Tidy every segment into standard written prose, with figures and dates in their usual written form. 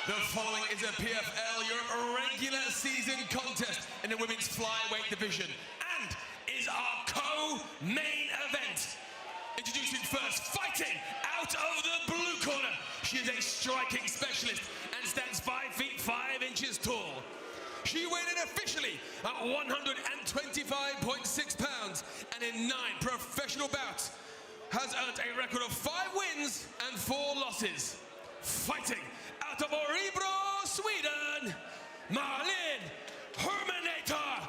The following is a PFL Europe regular season contest in the women's flyweight division and is our co-main event. Introducing first, fighting out of the blue corner. She is a striking specialist and stands 5 feet 5 inches tall. She weighed in officially at 125.6 pounds and in 9 professional bouts has earned a record of 5 wins and 4 losses. Fighting out of Örebro, Sweden, Malin Hermansson.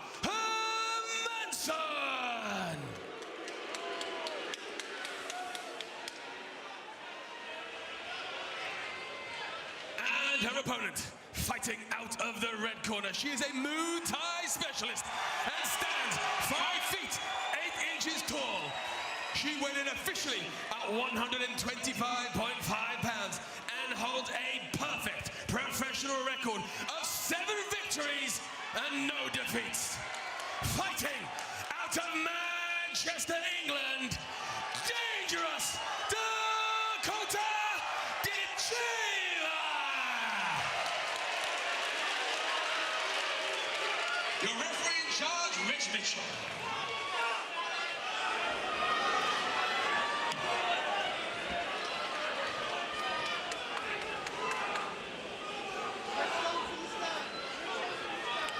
And her opponent, fighting out of the red corner. She is a Muay Thai specialist and stands 5 feet 8 inches tall. She weighed in officially at 125.5 pounds and holds a perfect professional record of 7 victories and no defeats. Fighting out of Manchester, England, dangerous Dakota Ditcheva. Your referee in charge, Rich Mitchell.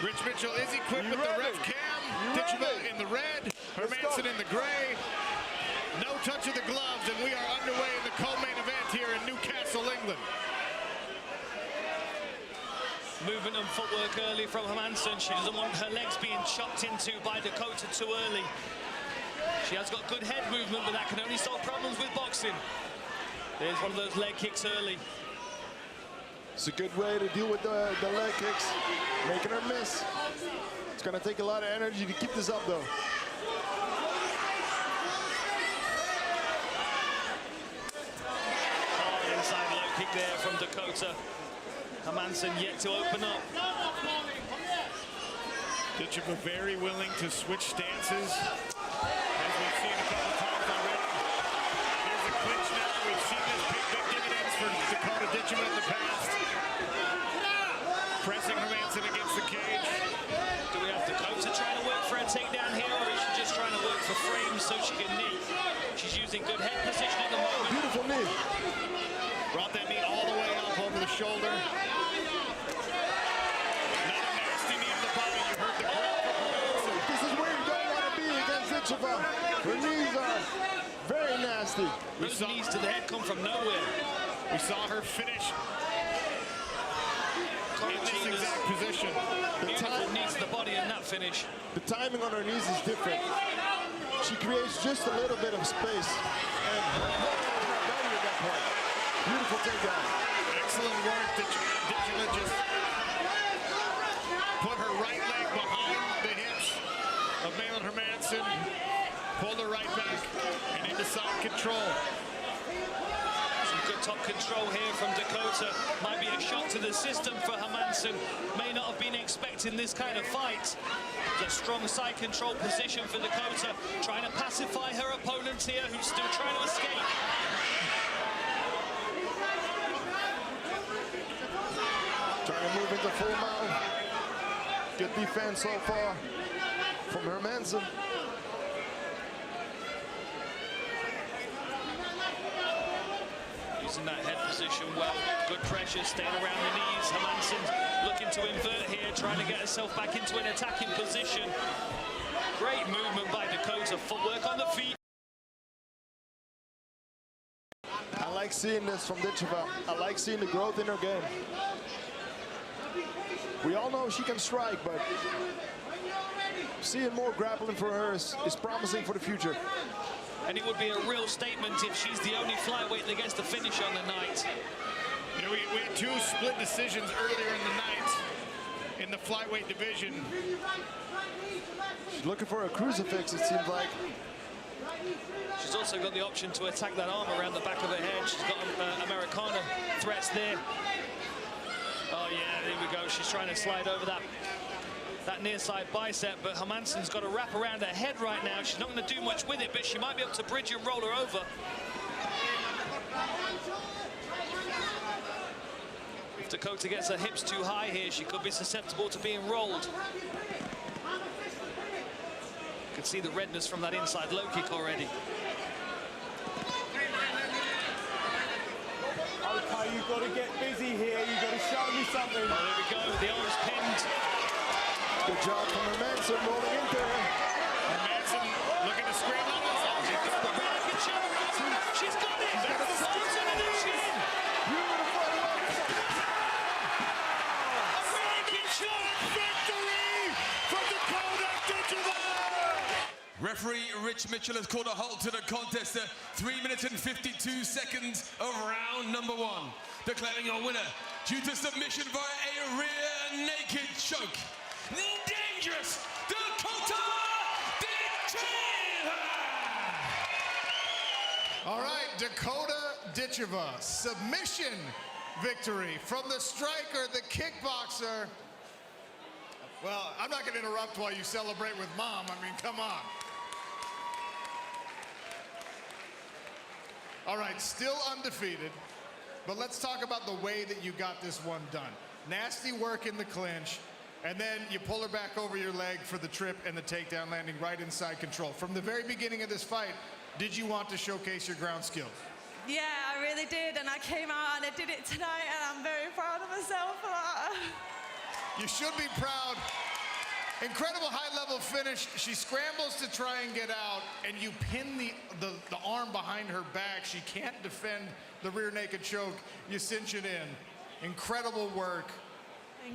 Rich Mitchell is equipped with the ref cam. Ditcheva in the red, Hermansson in the gray. No touch of the gloves, and we are underway in the co-main event here in Newcastle, England. Movement and footwork early from Hermansson. She doesn't want her legs being chopped into by Dakota too early. She has got good head movement, but that can only solve problems with boxing. There's one of those leg kicks early. It's a good way to deal with the leg kicks, making her miss. It's going to take a lot of energy to keep this up, though. Hard inside low kick there from Dakota. Hermansson yet to open up. Ditcheva very willing to switch stances, as we've seen a couple times already. There's a clinch now. We've seen this big dividends for Dakota Ditcheva in the past. Pressing Hermansson against the cage. Do we have Dakota trying to work for a takedown here, or is she just trying to work for frames so she can knee? She's using good head position at the moment. Beautiful knee. Brought that knee all the way up over the shoulder. Another nasty knee to the body. You heard the crowd. This is where you don't want to be against Ditcheva. Her knees are very nasty. Those knees to the head come from nowhere. We saw her finish in this exact position. Beautiful knees to the body in that finish. The timing on her knees is different. She creates just a little bit of space. And at that point. Beautiful takedown. Excellent work. Ditcheva just put her right leg behind the hips of Malin Hermansson, pulled her right back and into side control. Some good top control here from Dakota. Might be a shock to the system for Hermansson. May not have been expecting this kind of fight. It's a strong side control position for Dakota, trying to pacify her opponent here, who's still trying to escape. Trying to move into full mount. Good defense so far from Hermansson. Using that head position well. Good pressure, staying around the knees. Hermansson looking to invert here, trying to get herself back into an attacking position. Great movement by Dakota. Footwork on the feet. I like seeing this from Ditcheva. I like seeing the growth in her game. We all know she can strike, but seeing more grappling for her is promising for the future. And it would be a real statement if she's the only flyweight that gets the finish on the night. You know, we had 2 split decisions earlier in the night in the flyweight division. She's looking for a crucifix, it seems like. She's also got the option to attack that arm around the back of her head. She's got Americana threats there. Oh yeah, there we go. She's trying to slide over that near side bicep, but Hermansson's got to wrap around her head right now. She's not going to do much with it, but she might be able to bridge and roll her over. If Dakota gets her hips too high here, she could be susceptible to being rolled. You can see the redness from that inside low kick already. Okay, you've got to get busy here. You've got to show me something. Oh, there we go. The arm's pinned. Good job from Hermansson rolling in there. Hermansson looking to scramble. She's got it. That's the solution. Beautiful. American shot. Victory for Dakota Ditcheva! Referee Rich Mitchell has called a halt to the contest at 3 minutes and 52 seconds of round number 1. Declaring your winner due to submission via a rear naked choke, Dangerous Dakota Ditcheva! All right, Dakota Ditcheva, submission victory from the striker, the kickboxer. Well, I'm not going to interrupt while you celebrate with Mom. I mean, come on. All right, still undefeated, but let's talk about the way that you got this one done. Nasty work in the clinch, and then you pull her back over your leg for the trip and the takedown, landing right inside control. From the very beginning of this fight, did you want to showcase your ground skills? Yeah, I really did, and I came out and I did it tonight, and I'm very proud of myself for that. You should be proud. Incredible high-level finish. She scrambles to try and get out, and you pin the arm behind her back. She can't defend the rear naked choke. You cinch it in. Incredible work.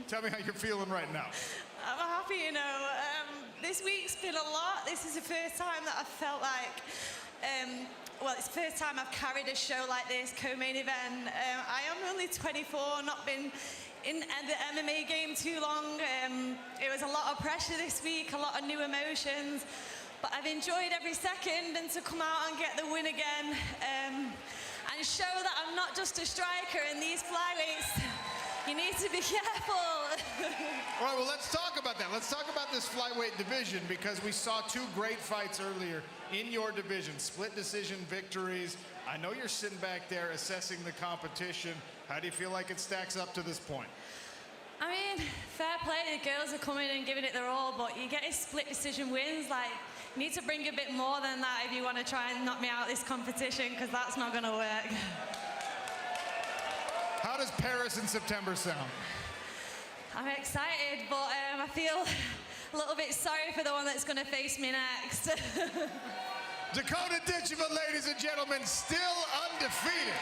Tell me how you're feeling right now. I'm happy, you know. This week's been a lot. This is the first time that I've felt like, well, it's the first time I've carried a show like this, co-main event. I am only 24, not been in the MMA game too long. It was a lot of pressure this week, a lot of new emotions, but I've enjoyed every second, and to come out and get the win again and show that I'm not just a striker in these flyweights. You need to be careful. All right, well, let's talk about that. Let's talk about this flyweight division, because we saw 2 great fights earlier in your division, split decision victories. I know you're sitting back there assessing the competition. How do you feel like it stacks up to this point? I mean, fair play, the girls are coming and giving it their all, but you get a split decision wins. Like, you need to bring a bit more than that if you want to try and knock me out of this competition, because that's not going to work. How does Paris in September sound? I'm excited, but I feel a little bit sorry for the one that's going to face me next. Dakota Ditcheva, ladies and gentlemen, still undefeated.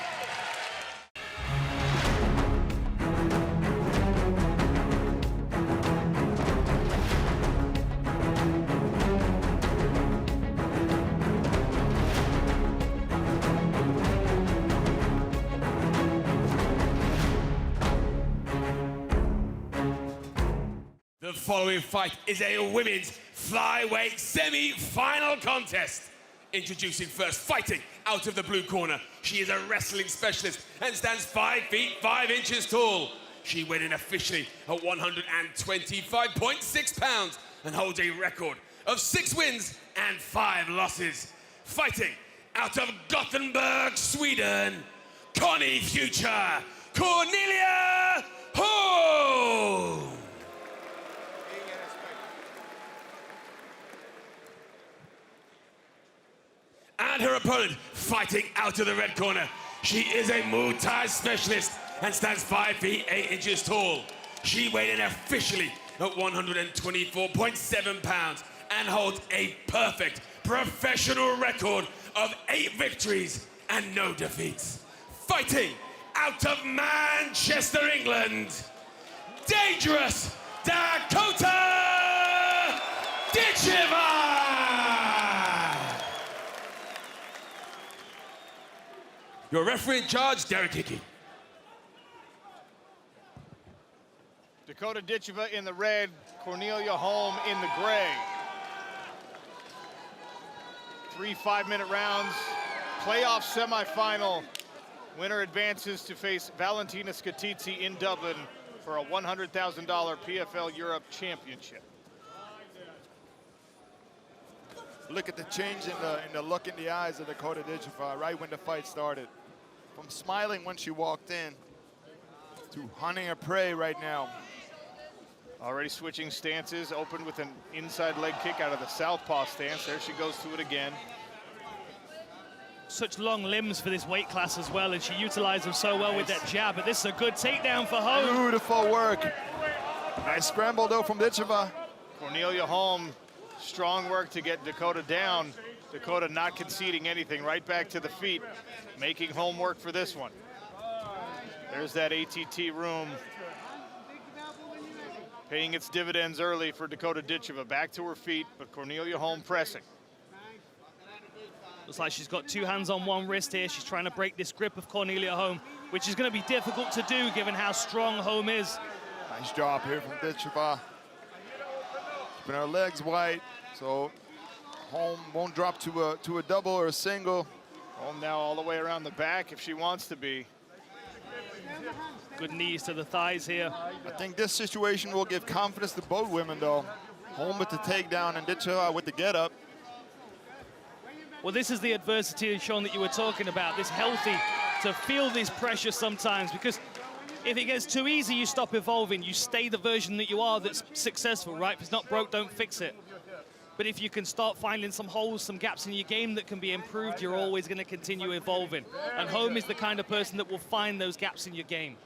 The following fight is a women's flyweight semi-final contest. Introducing first, fighting out of the blue corner. She is a wrestling specialist and stands 5 feet 5 inches tall. She weighed in officially at 125.6 pounds and holds a record of 6 wins and 5 losses. Fighting out of Gothenburg, Sweden, Connie Future, Cornelia Holm. And her opponent, fighting out of the red corner. She is a Muay Thai specialist and stands 5 feet 8 inches tall. She weighed in officially at 124.7 pounds and holds a perfect professional record of 8 victories and no defeats. Fighting out of Manchester, England, Dangerous Dakota Ditcheva! Your referee in charge, 𝗟𝗘𝗥𝗢𝗣𝗘. Dakota Ditcheva in the red, Cornelia Holm in the gray. 3 5-minute rounds, playoff semifinal. Winner advances to face Valentina Scatizzi in Dublin for a $100,000 PFL Europe Championship. Look at the change in the look in the eyes of Dakota Ditcheva right when the fight started. From smiling when she walked in to hunting a prey right now. Already switching stances, opened with an inside leg kick out of the southpaw stance. There she goes to it again. Such long limbs for this weight class as well, and she utilized them so well with that jab, but this is a good takedown for Holm. Beautiful work. Nice scramble though from Ditcheva. Cornelia Holm, strong work to get Dakota down. Dakota not conceding anything, right back to the feet, making Holm work for this one. There's that ATT room paying its dividends early for Dakota Ditcheva. Back to her feet, but Cornelia Holm pressing. Looks like she's got two hands on one wrist here. She's trying to break this grip of Cornelia Holm, which is going to be difficult to do given how strong Holm is. Nice job here from Ditcheva. Keeping her legs wide, so Holm won't drop to a double or a single. Holm now all the way around the back if she wants to be. Good knees to the thighs here. I think this situation will give confidence to both women, though. Holm with the takedown and Ditcheva with the get-up. Well, this is the adversity, Sean, that you were talking about. This healthy to feel this pressure sometimes, because if it gets too easy, you stop evolving. You stay the version that you are that's successful, right? If it's not broke, don't fix it. But if you can start finding some holes, some gaps in your game that can be improved, you're always going to continue evolving. And Holm is the kind of person that will find those gaps in your game.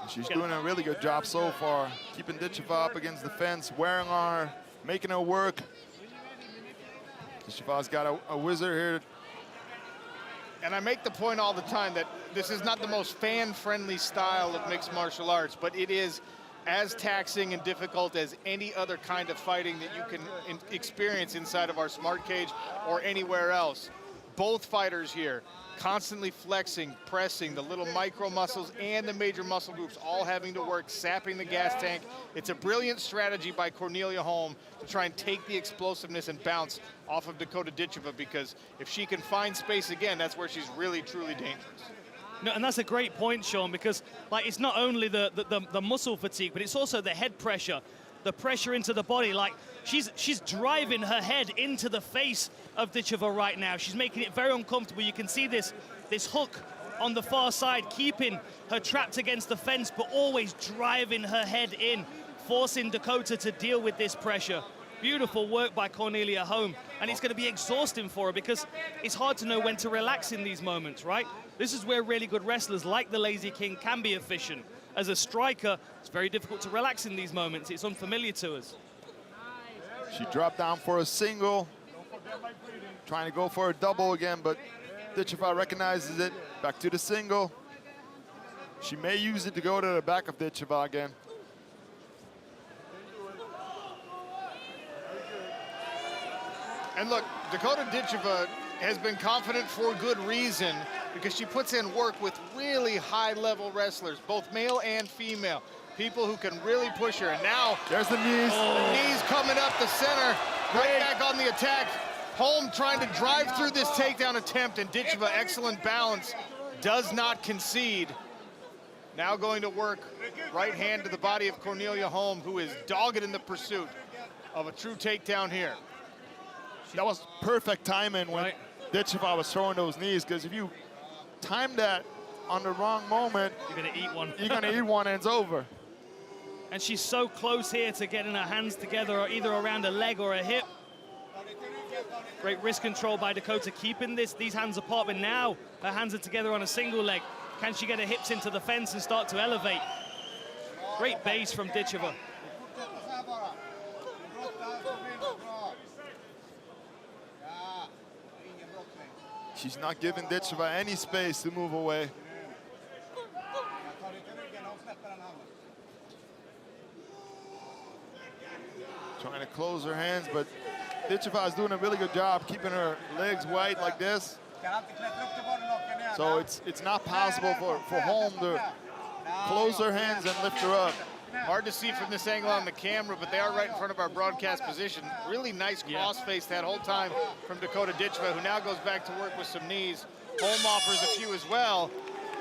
She's doing a really good job so far, keeping Ditcheva up against the fence, wearing on her, making her work. Ditcheva's got a wizard here. And I make the point all the time that this is not the most fan-friendly style of mixed martial arts, but it is as taxing and difficult as any other kind of fighting that you can experience inside of our smart cage or anywhere else. Both fighters here constantly flexing, pressing, the little micro muscles and the major muscle groups all having to work, sapping the gas tank. It's a brilliant strategy by Cornelia Holm to try and take the explosiveness and bounce off of Dakota Ditcheva, because if she can find space again, that's where she's really, truly dangerous. No, and that's a great point, Sean, because like it's not only the muscle fatigue, but it's also the head pressure, the pressure into the body. Like she's driving her head into the face of Ditcheva right now. She's making it very uncomfortable. You can see this hook on the far side, keeping her trapped against the fence, but always driving her head in, forcing Dakota to deal with this pressure. Beautiful work by Cornelia Holm, and it's going to be exhausting for her because it's hard to know when to relax in these moments, right? This is where really good wrestlers like the Lazy King can be efficient. As a striker, it's very difficult to relax in these moments. It's unfamiliar to us. She dropped down for a single, trying to go for a double again, but Ditcheva recognizes it. Back to the single. She may use it to go to the back of Ditcheva again. And look, Dakota Ditcheva has been confident for good reason, because she puts in work with really high-level wrestlers, both male and female, people who can really push her. And now there's the knees. The knees coming up the center, right back on the attack. Holm trying to drive through this takedown attempt, and Ditcheva, excellent balance, does not concede. Now going to work right hand to the body of Cornelia Holm, who is dogged in the pursuit of a true takedown here. That was perfect timing when Ditcheva was throwing those knees, because if you time that on the wrong moment, you're going to eat one. You're going to eat one and it's over. And she's so close here to getting her hands together, or either around a leg or a hip. Great wrist control by Dakota, keeping these hands apart, but now her hands are together on a single leg. Can she get her hips into the fence and start to elevate? Great base from Ditcheva. She's not giving Ditcheva any space to move away. Trying to close her hands, but Ditcheva is doing a really good job keeping her legs wide like this. So it's not possible for Holm to close her hands and lift her up. Hard to see from this angle on the camera, but they are right in front of our broadcast position. Really nice cross-face that whole time from Dakota Ditcheva, who now goes back to work with some knees. Holm offers a few as well.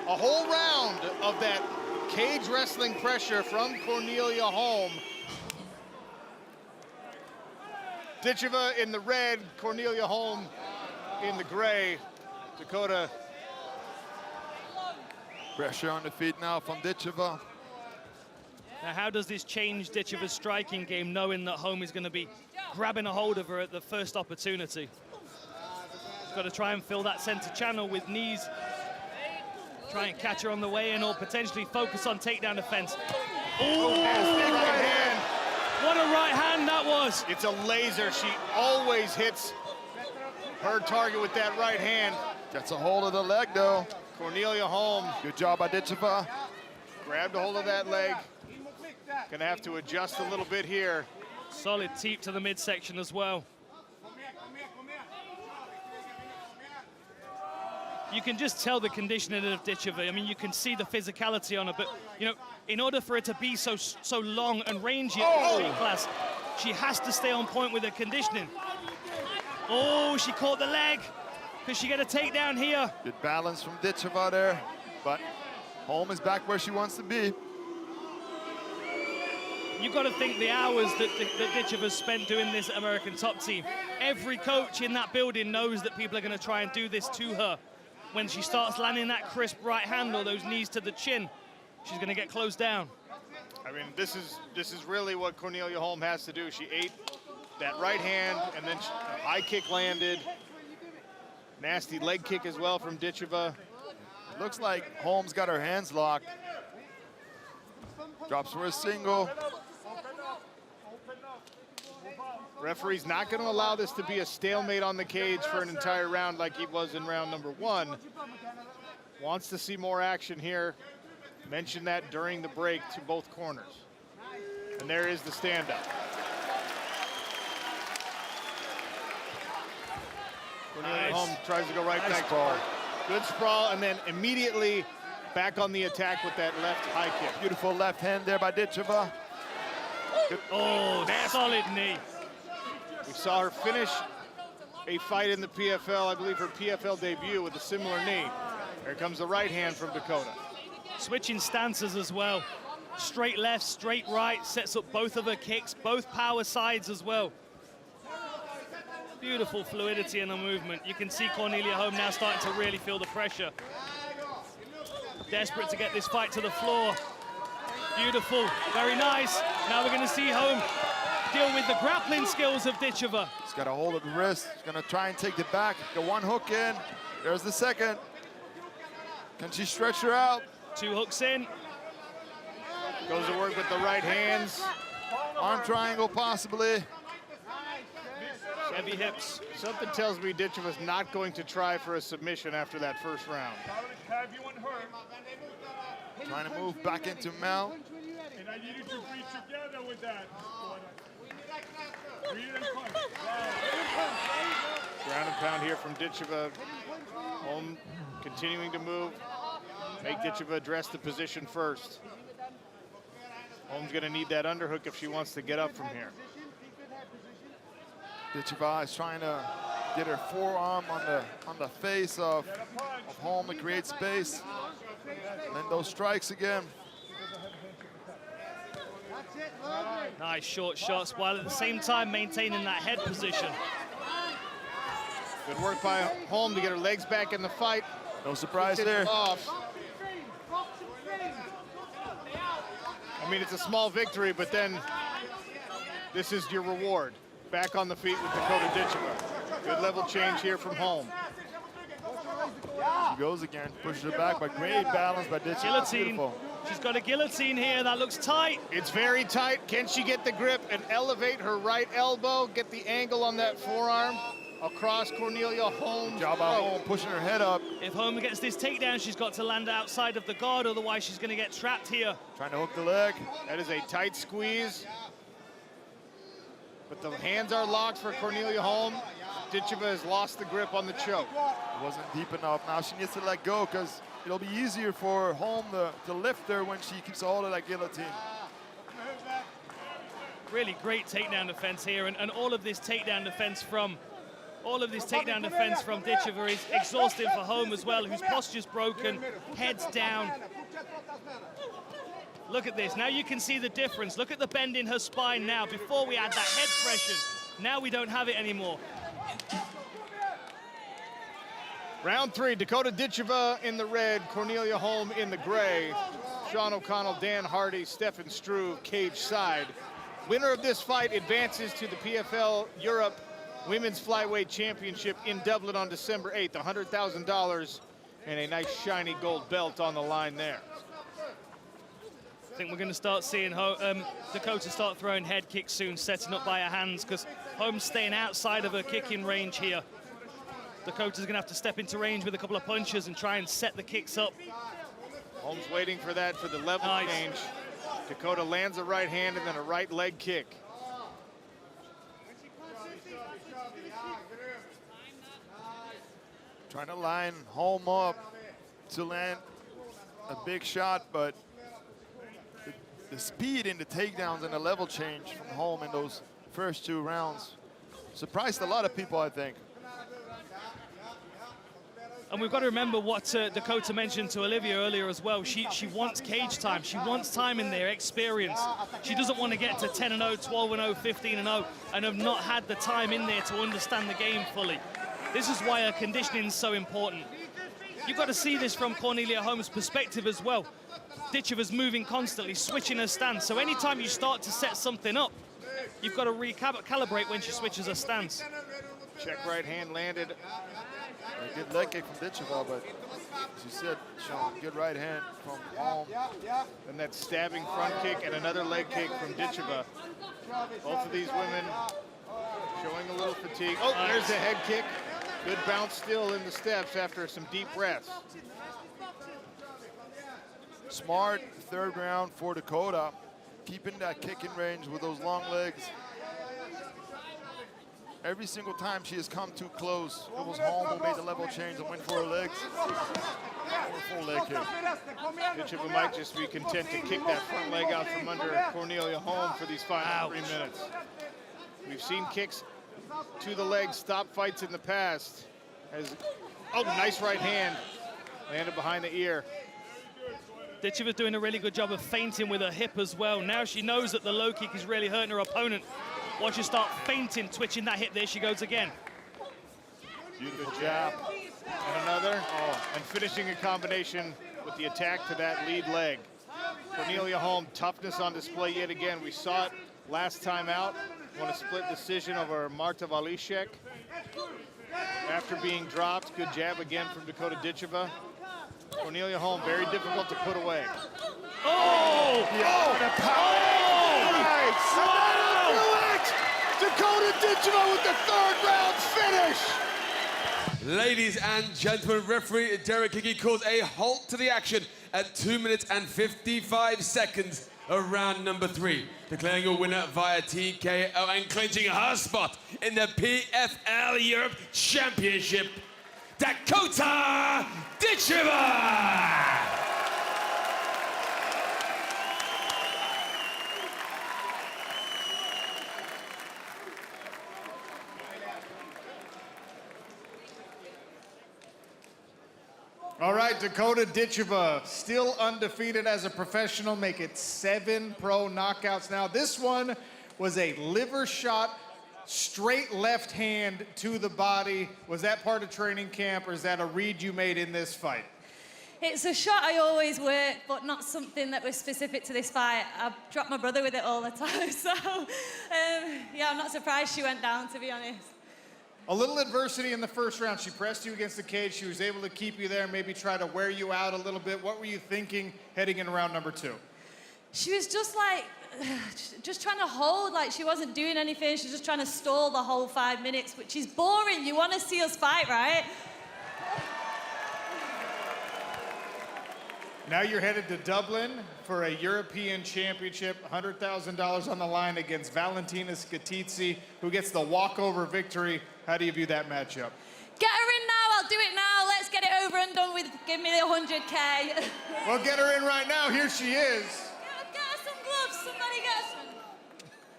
A whole round of that cage wrestling pressure from Cornelia Holm. Ditcheva in the red, Cornelia Holm in the gray. Dakota Pressure on the feet now from Ditcheva. Now, how does this change Ditcheva's striking game, knowing that Holm is going to be grabbing a hold of her at the first opportunity? She's got to try and fill that center channel with knees. Try and catch her on the way in, or potentially focus on takedown defense. Oh, right hand. What a right hand that was. It's a laser. She always hits her target with that right hand. Gets a hold of the leg, though. Cornelia Holm. Good job by Ditcheva. Grabbed a hold of that leg. Gonna have to adjust a little bit here. Solid teep to the midsection as well. You can just tell the conditioning of Ditcheva. I mean, you can see the physicality on her, but, you know, in order for her to be so long and rangy at the weight class, she has to stay on point with her conditioning. Oh, she caught the leg. Could she get a takedown here? Good balance from Ditcheva there, but Holm is back where she wants to be. You've got to think the hours that Ditcheva spent doing this American top team. Every coach in that building knows that people are going to try and do this to her. When she starts landing that crisp right hand or those knees to the chin, she's going to get closed down. I mean, this is really what Cornelia Holm has to do. She ate that right hand, and then a high kick landed. Nasty leg kick as well from Ditcheva. It looks like Holm's got her hands locked. Drops for a single. Referee's not going to allow this to be a stalemate on the cage for an entire round like he was in round number 1. Wants to see more action here. Mentioned that during the break to both corners. And there is the stand-up. Cornelia Holm tries to go right back. Good sprawl, and then immediately back on the attack with that left high kick. Beautiful left hand there by Ditcheva. Oh, solid knee. We saw her finish a fight in the PFL, I believe her PFL debut, with a similar knee. Here comes the right hand from Dakota. Switching stances as well. Straight left, straight right, sets up both of her kicks, both power sides as well. Beautiful fluidity in the movement. You can see Cornelia Holm now starting to really feel the pressure. Desperate to get this fight to the floor. Beautiful, very nice. Now we're going to see Holm deal with the grappling skills of Ditcheva. She's got a hold of the wrist. She's going to try and take it back. Got one hook in. There's the second. Can she stretch her out? 2 hooks in. Goes to work with the right hands. Arm triangle possibly. Heavy hips. Something tells me Ditcheva's not going to try for a submission after that first round. Trying to move back into mount. And I needed to reach together with that. Ground and pound here from Ditcheva. Holm continuing to move. Make Ditcheva address the position first. Holm's going to need that underhook if she wants to get up from here. Ditcheva is trying to get her forearm on the face of Holm to create space. And then those strikes again. Nice short shots, while at the same time maintaining that head position. Good work by Holm to get her legs back in the fight. No surprise there. Off. I mean, it's a small victory, but then this is your reward. Back on the feet with Dakota Ditcheva. Good level change here from Holm. She goes again, pushes her back, but great balance by Ditcheva. Guillotine. Beautiful. She's got a guillotine here. That looks tight. It's very tight. Can she get the grip and elevate her right elbow, get the angle on that forearm across Cornelia Holm's Job by Holm, pushing her head up. If Holm gets this takedown, she's got to land outside of the guard, otherwise she's going to get trapped here. Trying to hook the leg. That is a tight squeeze. But the hands are locked for Cornelia Holm. Ditcheva has lost the grip on the choke. It wasn't deep enough. Now she needs to let go because it'll be easier for Holm to lift her when she keeps a hold of that guillotine. Really great takedown defense here, and all of this takedown defense from Ditcheva is exhausting for Holm as well, whose posture's broken, head's down. Look at this. Now you can see the difference. Look at the bend in her spine now. Before we had that head pressure. Now we don't have it anymore. Round 3, Dakota Ditcheva in the red, Cornelia Holm in the gray. Sean O'Connell, Dan Hardy, Stefan Struve, cage side. Winner of this fight advances to the PFL Europe Women's Flyweight Championship in Dublin on December 8th. $100,000 and a nice shiny gold belt on the line there. I think we're going to start seeing Dakota start throwing head kicks soon, setting up by her hands, because Holm's staying outside of her kicking range here. Dakota's going to have to step into range with a couple of punches and try and set the kicks up. Holm's waiting for that for the level change. Dakota lands a right hand and then a right leg kick. Trying to line Holm up to land a big shot, but the speed in the takedowns and the level change from Holm in those first 2 rounds surprised a lot of people, I think. And we've got to remember what Dakota mentioned to Olivia earlier as well. She wants cage time. She wants time in there, experience. She doesn't want to get to 10-0, 12-0, 15-0, and have not had the time in there to understand the game fully. This is why her conditioning is so important. You've got to see this from Cornelia Holm's perspective as well. Ditcheva's moving constantly, switching her stance. So anytime you start to set something up, you've got to recalibrate when she switches her stance. Check right hand landed. A good leg kick from Ditcheva, but as you said, Sean, good right hand from Holm. And that stabbing front kick and another leg kick from Ditcheva. Both of these women showing a little fatigue. Oh, there's a head kick. Good bounce still in the steps after some deep breaths. Smart 3rd round for Dakota, keeping that kicking range with those long legs. Every single time she has come too close, it was Holm who made the level change and went for her legs. Or full leg kick. Ditcheva might just be content to kick that front leg out from under Cornelia Holm for these final 3 minutes. We've seen kicks to the legs stop fights in the past. Oh, nice right hand. Landed behind the ear. Ditcheva's doing a really good job of feinting with her hip as well. Now she knows that the low kick is really hurting her opponent. Once you start feinting, twitching that hip, there she goes again. Beautiful jab. And another. And finishing a combination with the attack to that lead leg. Cornelia Holm, toughness on display yet again. We saw it last time out. Won a split decision over Marta Valishek. After being dropped, good jab again from Dakota Ditcheva. Cornelia Holm, very difficult to put away. Oh! The power! Dakota Ditcheva with the 3rd round finish! Ladies and gentlemen, referee Derek Hickey calls a halt to the action at 2 minutes and 55 seconds of round number 3. Declaring your winner via TKO and clinching her spot in the PFL Europe Championship, Dakota Ditcheva! All right, Dakota Ditcheva, still undefeated as a professional, make it 7 pro knockouts now. This one was a liver shot, straight left hand to the body. Was that part of training camp, or is that a read you made in this fight? It's a shot I always work, but not something that was specific to this fight. I drop my brother with it all the time, so yeah, I'm not surprised she went down, to be honest. A little adversity in the 1st round. She pressed you against the cage. She was able to keep you there, maybe try to wear you out a little bit. What were you thinking heading into round number 2? She was just like, just trying to hold, like she wasn't doing anything. She was just trying to stall the whole 5 minutes, which is boring. You want to see us fight, right? Now you're headed to Dublin for a European Championship, $100,000 on the line against Valentina Scatizzi, who gets the walkover victory. How do you view that matchup? Get her in now, I'll do it now. Let's get it over and done with. Give me the 100K. Well, get her in right now. Here she is. Get her some gloves, somebody get her some.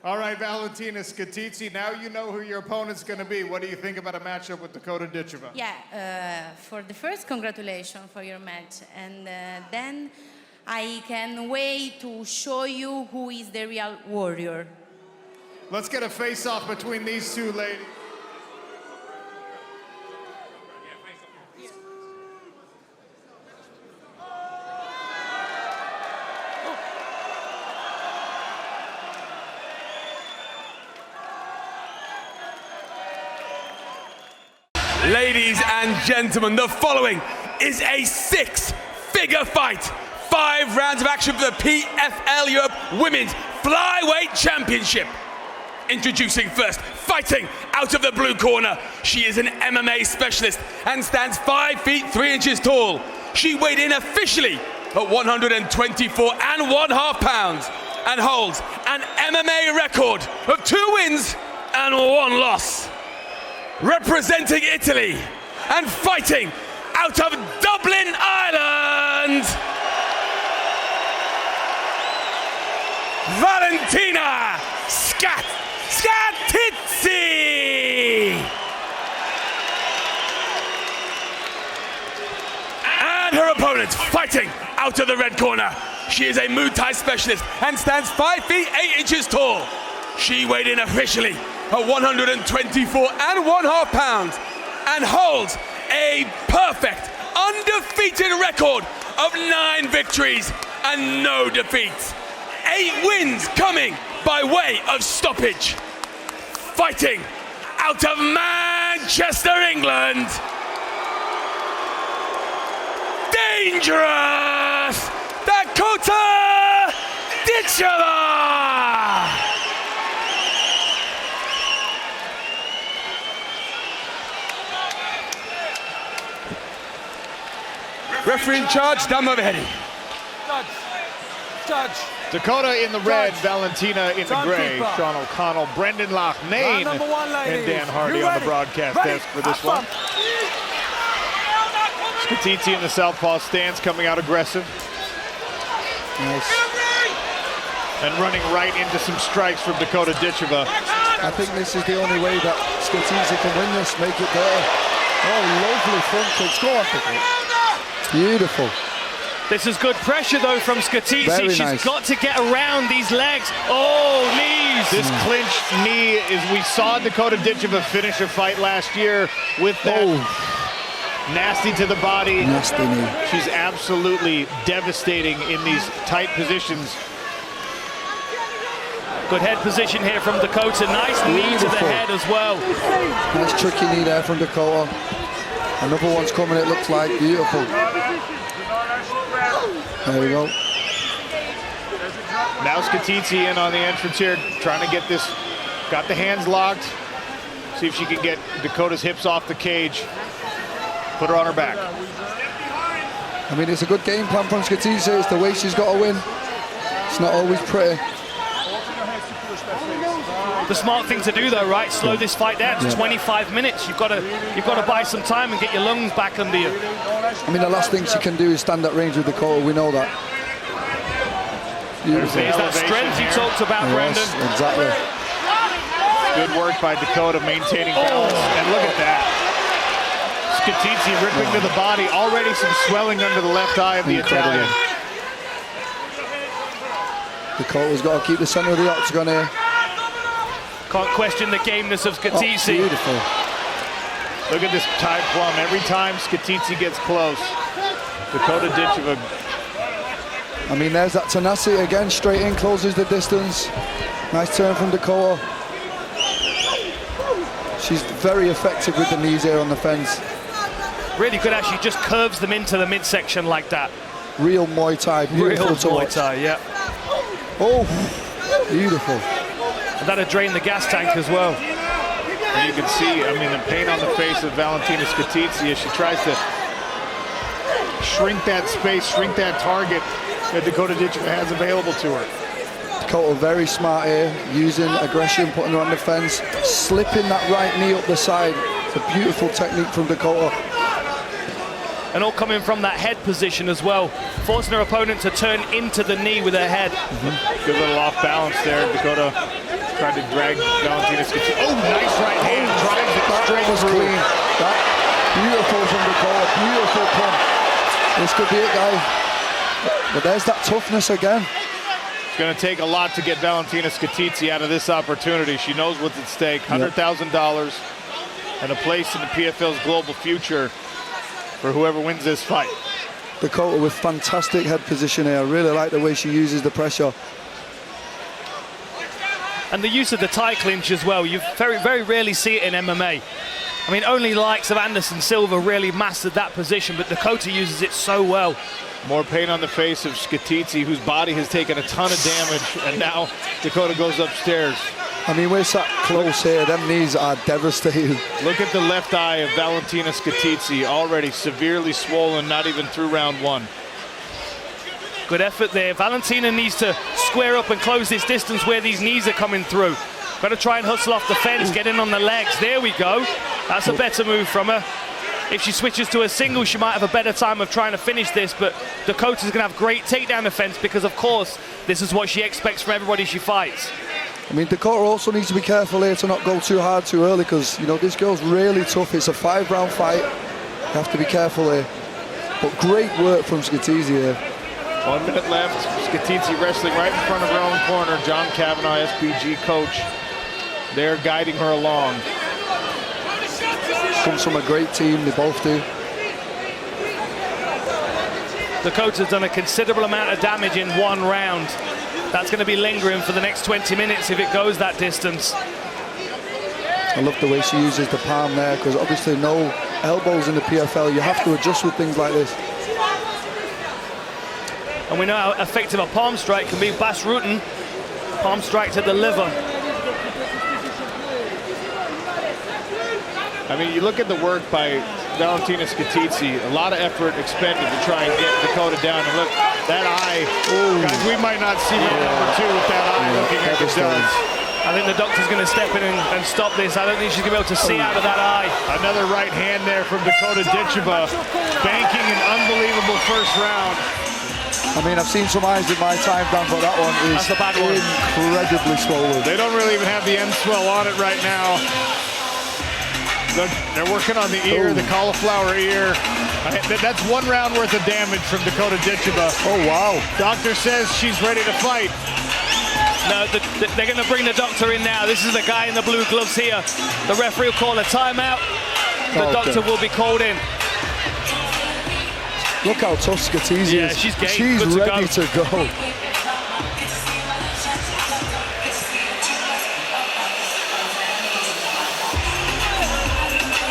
All right, Valentina Scatizzi, now you know who your opponent's going to be. What do you think about a matchup with Dakota Ditcheva? Yeah, for the first, congratulations for your match. And then I can wait to show you who is the real warrior. Let's get a face-off between these two ladies. Ladies and gentlemen, the following is a 6-figure fight. 5 rounds of action for the PFL Europe Women's Flyweight Championship. Introducing first, fighting out of the blue corner. She is an MMA specialist and stands 5 feet 3 inches tall. She weighed in officially at 124.5 pounds and holds an MMA record of 2 wins and 1 loss. Representing Italy and fighting out of Dublin, Ireland, Valentina Scatizzi! And her opponent fighting out of the red corner. She is a Muay Thai specialist and stands 5 feet 8 inches tall. She weighed in officially at 124.5 pounds and holds a perfect, undefeated record of 9 victories and no defeats. 8 wins coming by way of stoppage. Fighting out of Manchester, England, dangerous Dakota Ditcheva! Referee in charge, 𝗘𝗨𝗥𝗢𝗣𝗘. Judge. Dakota in the red, Judge. Valentina in the gray. Timekeeper. Sean O'Connell, Brendan Loughnane, Round number 1, and ladies. Dan Hardy You on the ready? broadcast Ready? desk for this Have one. fun. Scatizzi in the southpaw stance, coming out aggressive. Nice. And running right into some strikes from Dakota Ditcheva. I think this is the only way that Scatizzi can win this, make it there. Oh, lovely front kicks. Go on, pick it. Beautiful. This is good pressure, though, from Scatizzi. Very She's nice. got to get around these legs. Oh, knees. This clinched knee is, we saw Dakota Ditcheva finish her fight last year with that nasty to the body. Nasty knee. She's absolutely devastating in these tight positions. Good head position here from Dakota. Nice knee to the Beautiful. head as well. Nice tricky knee there from Dakota. Another one's coming, it looks like. Beautiful. There we go. Now Scatizzi in on the entrance here, trying to get this, got the hands locked. See if she can get Dakota's hips off the cage. Put her on her back. I mean, it's a good game plan from Scatizzi. It's the way she's got to win. It's not always pretty. The smart thing to do, though, right? Slow this fight down to 25 minutes. You've got to buy some time and get your lungs back under you. I mean, the last thing she can do is stand at range with Dakota. We know that. Beautiful. There's that strength you talked about, Brendan. Yes, exactly. Good work by Dakota maintaining balance. And look at that. Scatizzi ripping to the body. Already some swelling under the left eye of the Incredible. Italian. Dakota's got to keep the center of the octagon here. Can't question the gameness of Oh, Scatizzi. beautiful. Look at this Thai plum. Every time Scatizzi gets close, Dakota Ditcheva. I mean, there's that tenacity again, straight in, closes the distance. Nice turn from Dakota. She's very effective with the knees here on the fence. Really good, actually, just curves them into the midsection like that. Real Muay Thai, beautiful Real to Muay watch. Thai, yeah. Oh, beautiful. And that'll drain the gas tank as well. And you can see, I mean, the pain on the face of Valentina Scatizzi as she tries to shrink that space, shrink that target that Dakota Ditcheva has available to her. Dakota very smart here, using aggression, putting her on the fence, slipping that right knee up the side. It's a beautiful technique from Dakota. And all coming from that head position as well, forcing her opponent to turn into the knee with her head. Good little off balance there. Dakota tried to drag Valentina Scatizzi. Oh, nice right hand. Drives it That straight was through. clean. That beautiful from Dakota, beautiful pump. This could be it, guys. But there's that toughness again. It's going to take a lot to get Valentina Scatizzi out of this opportunity. She knows what's at stake. $100,000 and a place in the PFL's global future for whoever wins this fight. Dakota with fantastic head position here. I really like the way she uses the pressure. And the use of the Thai clinch as well. You very, very rarely see it in MMA. I mean, only the likes of Anderson Silva really mastered that position, but Dakota uses it so well. More pain on the face of Scatizzi, whose body has taken a ton of damage, and now Dakota goes upstairs. I mean, we're sat close here. Them knees are devastating. Look at the left eye of Valentina Scatizzi, already severely swollen, not even through round one. Good effort there. Valentina needs to square up and close this distance where these knees are coming through. Got to try and hustle off the fence, get in on the legs. There we go. That's a better move from her. If she switches to a single, she might have a better time of trying to finish this, but Dakota's going to have great takedown defense because, of course, this is what she expects from everybody she fights. I mean, Dakota also needs to be careful here to not go too hard too early because, you know, this girl's really tough. It's a 5-round fight. You have to be careful here. But great work from Scatizzi here. 1 minute left. Scatizzi wrestling right in front of her own corner. John Kavanagh, SBG coach, there guiding her along. Comes from a great team, they both do. Dakota's done a considerable amount of damage in 1 round. That's going to be lingering for the next 20 minutes if it goes that distance. I love the way she uses the palm there because obviously no elbows in the PFL. You have to adjust with things like this. And we know how effective a palm strike can be. Bas Rutten, palm strike to the liver. I mean, you look at the work by Valentina Scatizzi, a lot of effort expended to try and get Dakota down. And look, that eye, guys, we might not see number 2 with that eye looking at the judge. I think the doctor's going to step in and stop this. I don't think she's going to be able to see out of that eye. Another right hand there from Dakota Ditcheva, banking an unbelievable first round. I mean, I've seen some eyes in my time, Dan, but that one is incredibly swollen. They don't really even have the end swell on it right now. They're working on the ear, the cauliflower ear. That's 1 round worth of damage from Dakota Ditcheva. Oh, wow. Doctor says she's ready to fight. No, they're going to bring the doctor in now. This is the guy in the blue gloves here. The referee will call a timeout. The doctor will be called in. Look how tough Scatizzi is. Yeah, she's game. She's ready to go.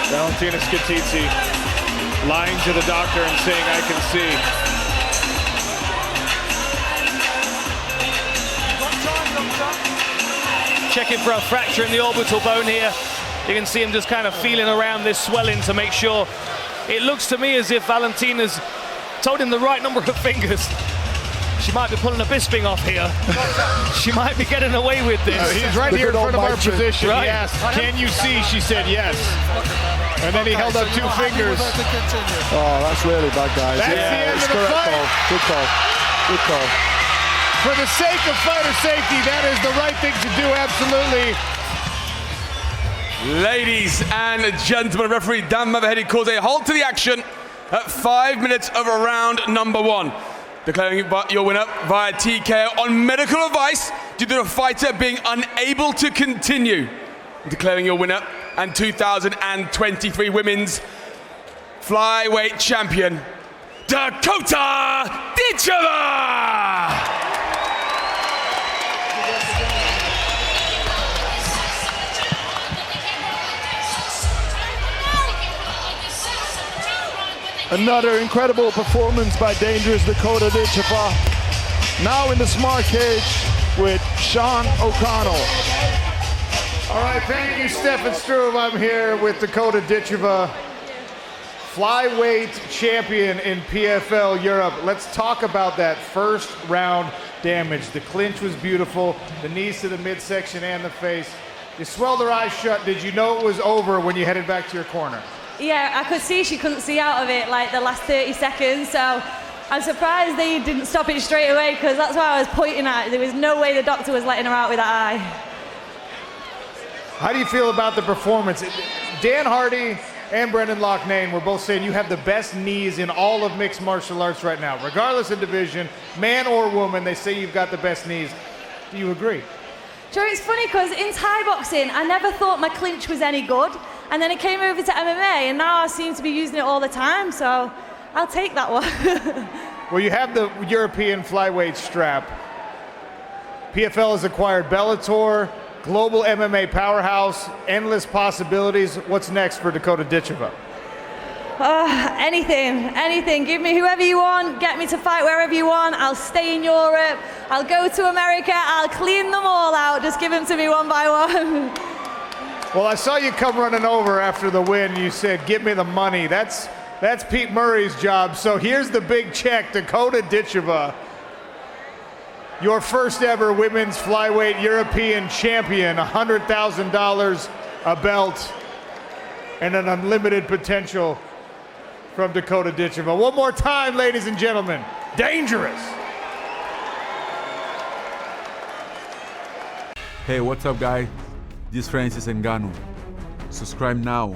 Valentina Scatizzi lying to the doctor and saying, I can see. Checking for a fracture in the orbital bone here. You can see him just kind of feeling around this swelling to make sure. It looks to me as if Valentina's told him the right number of fingers. She might be pulling a Bisping off here. She might be getting away with this. He's right here in front of our position. Right. He asked, can you see? She said yes. And then he held up 2 fingers. Oh, that's really bad, guys. That's the end of the fight. Good call. Good call. For the sake of fighter safety, that is the right thing to do, absolutely. Ladies and gentlemen, referee Dan Mavahedi calls a halt to the action at 5 minutes of round number 1. Declaring your winner via TKO on medical advice due to the fighter being unable to continue. Declaring your winner and 2023 Women's Flyweight Champion, Dakota Ditcheva! Another incredible performance by dangerous Dakota Ditcheva. Now in the smart cage with Sean O'Connell. All right, thank you, Stefan Struve. I'm here with Dakota Ditcheva, flyweight champion in PFL Europe. Let's talk about that first round damage. The clinch was beautiful, the knees to the midsection and the face. You swelled her eyes shut. Did you know it was over when you headed back to your corner? Yeah, I could see she couldn't see out of it like the last 30 seconds, so I'm surprised they didn't stop it straight away because that's why I was pointing at. There was no way the doctor was letting her out with that eye. How do you feel about the performance? Dan Hardy and Brendan Loughnane were both saying you have the best knees in all of mixed martial arts right now. Regardless of division, man or woman, they say you've got the best knees. Do you agree? Joe, it's funny because in Thai boxing, I never thought my clinch was any good. And then it came over to MMA, and now I seem to be using it all the time, so I'll take that one. Well, you have the European flyweight strap. PFL has acquired Bellator, global MMA powerhouse, endless possibilities. What's next for Dakota Ditcheva? Anything. Give me whoever you want, get me to fight wherever you want. I'll stay in Europe, I'll go to America, I'll clean them all out. Just give them to me one by one. Well, I saw you come running over after the win. You said, "Give me the money." That's Pete Murray's job. So here's the big check. Dakota Ditcheva, your first ever women's flyweight European champion, $100,000, a belt, and an unlimited potential from Dakota Ditcheva. One more time, ladies and gentlemen. Dangerous. Hey, what's up, guys? This is Francis Ngannou. Subscribe now.